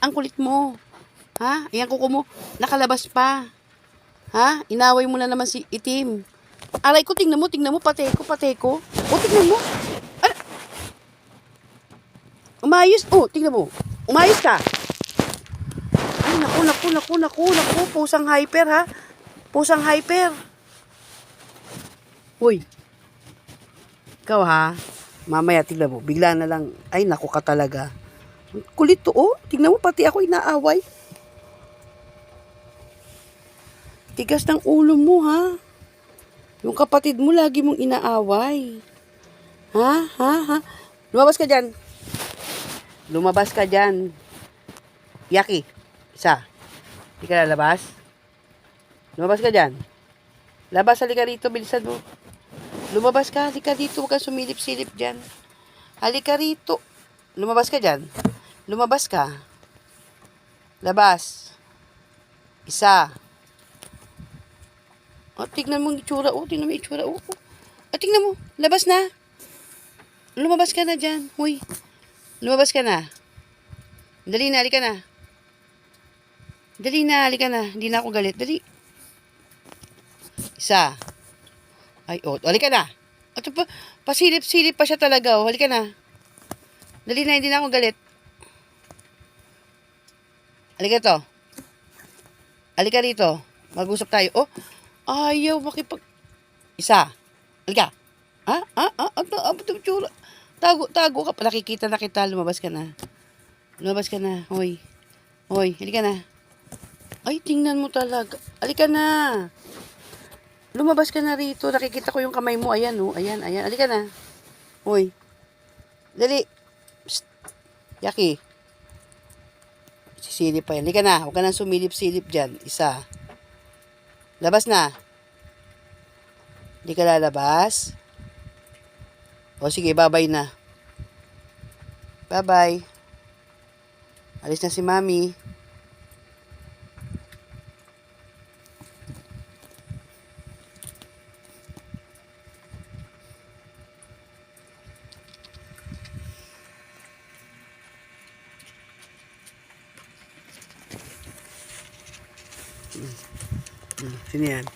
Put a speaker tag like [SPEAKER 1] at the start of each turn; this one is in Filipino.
[SPEAKER 1] Ang kulit mo. Ha? Ayan kuko mo. Nakalabas pa. Ha? Inaway mo na naman si itim. Aray ko, tingnan mo, pateko. O, tingnan mo. Ano? Umayos. O, tingnan mo. Umayos ka. Ay, naku. Pusang hyper, ha? Pusang hyper. Uy. Ikaw, ha? Mamaya, tingnan mo. Bigla na lang. Ay, naku ka talaga. Kulit to, oh. Tingnan mo, pati ako inaaway. Tigas ng ulo mo, ha? Yung kapatid mo, lagi mong inaaway. Ha? Lumabas ka dyan. Yaki. Isa. Hindi ka lalabas? Lumabas ka dyan. Labas, halika rito. Bilisan mo. Lumabas ka. Halika dito. Huwag kang sumilip-silip dyan. Halika rito. Lumabas ka dyan. Lumabas ka. Labas. Isa. O, tignan mo yung itsura. Tingnan mo yung itsura. Tingnan mo. Labas na. Lumabas ka na dyan. Huy. Lumabas ka na. Dali na, halika na. Halika na. Hindi na ako galit. Dali. Isa. Ay, halika na. Pasilip-silip pa siya talaga. Halika na. Dali na, hindi na ako galit. Halika to. Halika rito. Mag-usap tayo. Ayaw Isa. Halika. Tago ka pa. Nakikita na kita. Lumabas ka na. Hoy, halika na. Ay, tingnan mo talaga. Halika na. Lumabas ka na rito. Nakikita ko yung kamay mo. Ayan, Ayan. Halika na. Hoy. Dali. Psst. Yaki. Sisilip pa yan. Halika na. Huwag ka nang sumilip-silip dyan. Isa. Labas na. Hindi ka lalabas? O sige, bye-bye na. Bye-bye. Alis na si Mami. Sino yan?